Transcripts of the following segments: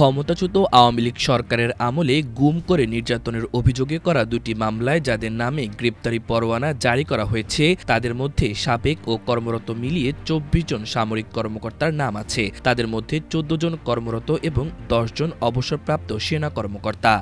ক্ষমতাচ্যুত আওয়ামী লীগ সরকারের আমলে গুম করে নির্যাতনের অভিযোগে করা দুটি মামলায় যাদের নামে গ্রেপ্তারি পরোয়ানা জারি করা হয়েছে তাদের মধ্যে সাবেক ও কর্মরত মিলিয়ে ২৪ জন সামরিক কর্মকর্তার নাম আছে। তাদের মধ্যে ১৪ জন কর্মরত এবং ১০ জন অবসরপ্রাপ্ত সেনা কর্মকর্তা।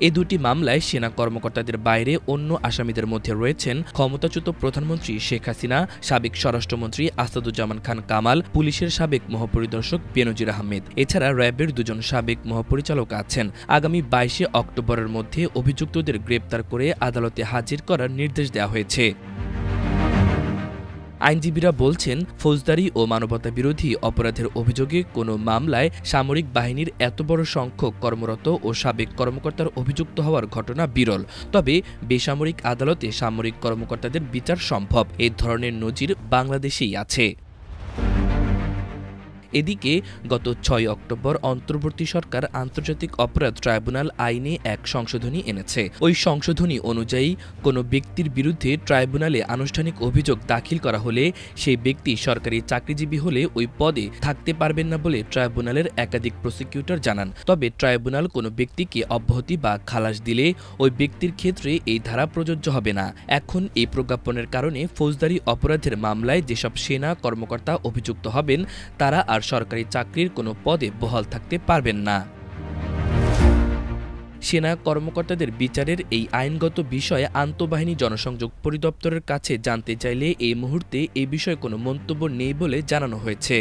এ দুটি মামলায় সেনা কর্মকর্তাদের বাইরে অন্য আসামিদের মধ্যে রয়েছেন ক্ষমতাচ্যুত প্রধানমন্ত্রী শেখ হাসিনা, সাবেক স্বরাষ্ট্রমন্ত্রী আসাদুজ্জামান খান কামাল, পুলিশের সাবেক মহাপরিদর্শক বেনজির আহমেদ। এছাড়া র্যাবের দুজন সাবেক মহাপরিচালক আছেন। আগামী ২২শে অক্টোবরের মধ্যে অভিযুক্তদের গ্রেপ্তার করে আদালতে হাজির করার নির্দেশ দেওয়া হয়েছে। আইনজীবীরা বলছেন, ফৌজদারি ও মানবতাবিরোধী অপরাধের অভিযোগে কোনো মামলায় সামরিক বাহিনীর এত বড় সংখ্যক কর্মরত ও সাবেক কর্মকর্তার অভিযুক্ত হওয়ার ঘটনা বিরল। তবে বেসামরিক আদালতে সামরিক কর্মকর্তাদের বিচার সম্ভব। এ ধরনের নজির বাংলাদেশেই আছে। এদিকে গত ৬ অক্টোবর অন্তর্বর্তী সরকার আন্তর্জাতিক অপরাধ ট্রাইব্যুনাল আইনে এক সংশোধনী এনেছে। ওই সংশোধনী অনুযায়ী কোনো ব্যক্তির বিরুদ্ধে ট্রাইব্যুনালে আনুষ্ঠানিক অভিযোগ দাখিল করা হলে সেই ব্যক্তি সরকারি চাকরিজীবী হলে ওই পদে থাকতে পারবেন না বলে ট্রাইব্যুনালের একাধিক প্রসিকিউটর জানান। তবে ট্রাইব্যুনাল কোনো ব্যক্তিকে অব্যাহতি বা খালাস দিলে ওই ব্যক্তির ক্ষেত্রে এই ধারা প্রযোজ্য হবে না। এখন এই প্রজ্ঞাপনের কারণে ফৌজদারি অপরাধের মামলায় যেসব সেনা কর্মকর্তা অভিযুক্ত হবেন তারা আর সরকারি চাকরির কোনো পদে বহাল থাকতে পারবেন না। সেনা কর্মকর্তাদের বিচারের এই আইনগত বিষয়ে আন্তঃবাহিনী জনসংযোগ পরিদপ্তরের কাছে জানতে চাইলে এই মুহূর্তে এ বিষয়ে কোনো মন্তব্য নেই বলে জানানো হয়েছে।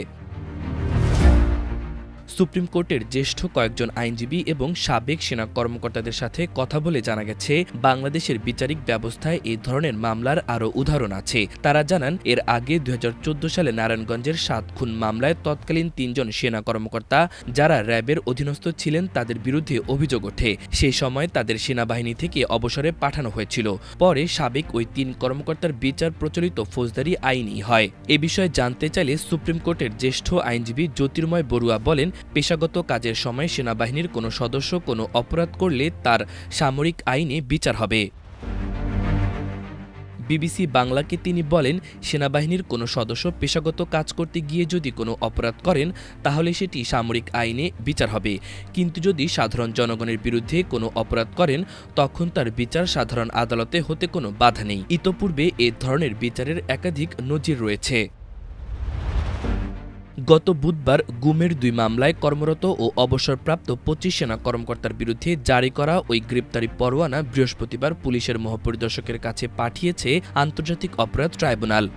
সুপ্রিম কোর্টের জ্যেষ্ঠ কয়েকজন আইনজীবী এবং সাবেক সেনা কর্মকর্তাদের সাথে কথা বলে জানা গেছে, বাংলাদেশের বিচারিক ব্যবস্থায় এই ধরনের মামলার আরও উদাহরণ আছে। তারা জানান, এর আগে ২০১৪ সালে নারায়ণগঞ্জের ৭ খুন মামলায় তৎকালীন ৩ জন সেনা কর্মকর্তা যারা র্যাবের অধীনস্থ ছিলেন তাদের বিরুদ্ধে অভিযোগ ওঠে। সেই সময় তাদের সেনাবাহিনী থেকে অবসরে পাঠানো হয়েছিল। পরে সাবেক ওই ৩ কর্মকর্তার বিচার প্রচলিত ফৌজদারি আইনই হয়। এ বিষয়ে জানতে চাইলে সুপ্রিম কোর্টের জ্যেষ্ঠ আইনজীবী জ্যোতির্ময় বড়ুয়া বলেন, পেশাগত কাজের সময় সেনাবাহিনীর কোনো সদস্য কোনো অপরাধ করলে তার সামরিক আইনে বিচার হবে। বিবিসি বাংলাকে তিনি বলেন, সেনাবাহিনীর কোনো সদস্য পেশাগত কাজ করতে গিয়ে যদি কোনো অপরাধ করেন তাহলে সেটি সামরিক আইনে বিচার হবে, কিন্তু যদি সাধারণ জনগণের বিরুদ্ধে কোনো অপরাধ করেন তখন তার বিচার সাধারণ আদালতে হতে কোনো বাধা নেই। ইতোপূর্বে এ ধরনের বিচারের একাধিক নজির রয়েছে। গত বুধবার গুমের ২ মামলায় কর্মরত ও অবসরপ্রাপ্ত ২৫ সেনা কর্মকর্তার বিরুদ্ধে জারি করা ওই গ্রেপ্তারি পরোয়ানা বৃহস্পতিবার পুলিশের মহাপরিদর্শকের কাছে পাঠিয়েছে আন্তর্জাতিক অপরাধ ট্রাইব্যুনাল।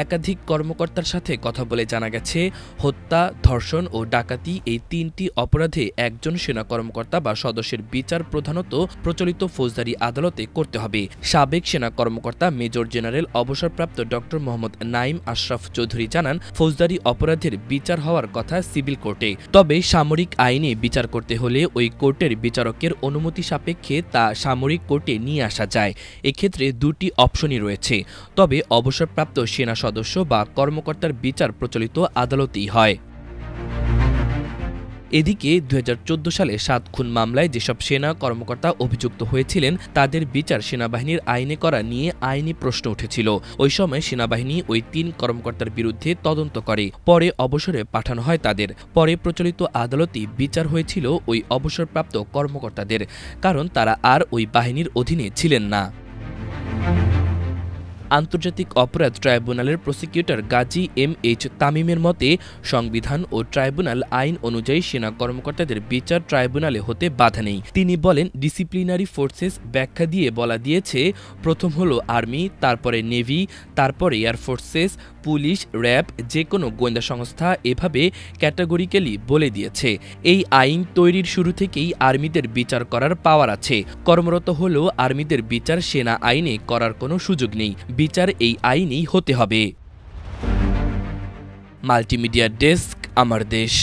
একাধিক কর্মকর্তার সাথে কথা বলে জানা গেছে, হত্যা, ধর্ষণ ও ডাকাতি এই ৩টি অপরাধে একজন সেনা কর্মকর্তা বা সদস্যের বিচার প্রধানত প্রচলিত ফৌজদারি আদালতে করতে হবে। সাবেক সেনা কর্মকর্তা মেজর জেনারেল অবসরপ্রাপ্ত ড মোহাম্মদ নাঈম আশরাফ চৌধুরী জানান, ফৌজদারি অপরাধের বিচার হওয়ার কথা সিভিল কোর্টে, তবে সামরিক আইনে বিচার করতে হলে ওই কোর্টের বিচারকের অনুমতি সাপেক্ষে তা সামরিক কোর্টে নিয়ে আসা যায়। এক্ষেত্রে ২টি অপশনই রয়েছে, তবে অবসরপ্রাপ্ত সেনা সদস্য বা কর্মকর্তার বিচার প্রচলিত আদালতেই হয়। এদিকে ২০১৪ সালে ৭ খুন মামলায় যেসব সেনা কর্মকর্তা অভিযুক্ত হয়েছিলেন তাদের বিচার সেনাবাহিনীর আইনে করা নিয়ে আইনি প্রশ্ন উঠেছিল। ওই সময় সেনাবাহিনী ওই ৩ কর্মকর্তার বিরুদ্ধে তদন্ত করে, পরে অবসরে পাঠানো হয় তাদের। পরে প্রচলিত আদালতেই বিচার হয়েছিল ওই অবসরপ্রাপ্ত কর্মকর্তাদের, কারণ তারা আর ওই বাহিনীর অধীনে ছিলেন না। আন্তর্জাতিক অপরাধ ট্রাইব্যুনালের প্রসিকিউটর গাজী এম.এইচ. তামিমের মতে, সংবিধান ও ট্রাইব্যুনাল আইন অনুযায়ী সেনা কর্মকর্তাদের বিচার ট্রাইব্যুনালে হতে বাধা নেই। তিনি বলেন, ডিসিপ্লিনারি ফোর্সেস ব্যাখ্যা দিয়ে বলা দিয়েছে, প্রথম হলো আর্মি, তারপরে নেভি, তারপরে এয়ারফোর্সেস, পুলিশ, র্যাব, যে কোনো গোয়েন্দা সংস্থা, এভাবে ক্যাটাগরিক্যালি বলে দিয়েছে। এই আইন তৈরির শুরু থেকেই আর্মিদের বিচার করার পাওয়ার আছে। কর্মরত হলেও আর্মিদের বিচার সেনা আইনে করার কোনো সুযোগ নেই। বিচার এই আইনেই হতে হবে। মাল্টিমিডিয়া ডেস্ক, আমার দেশ।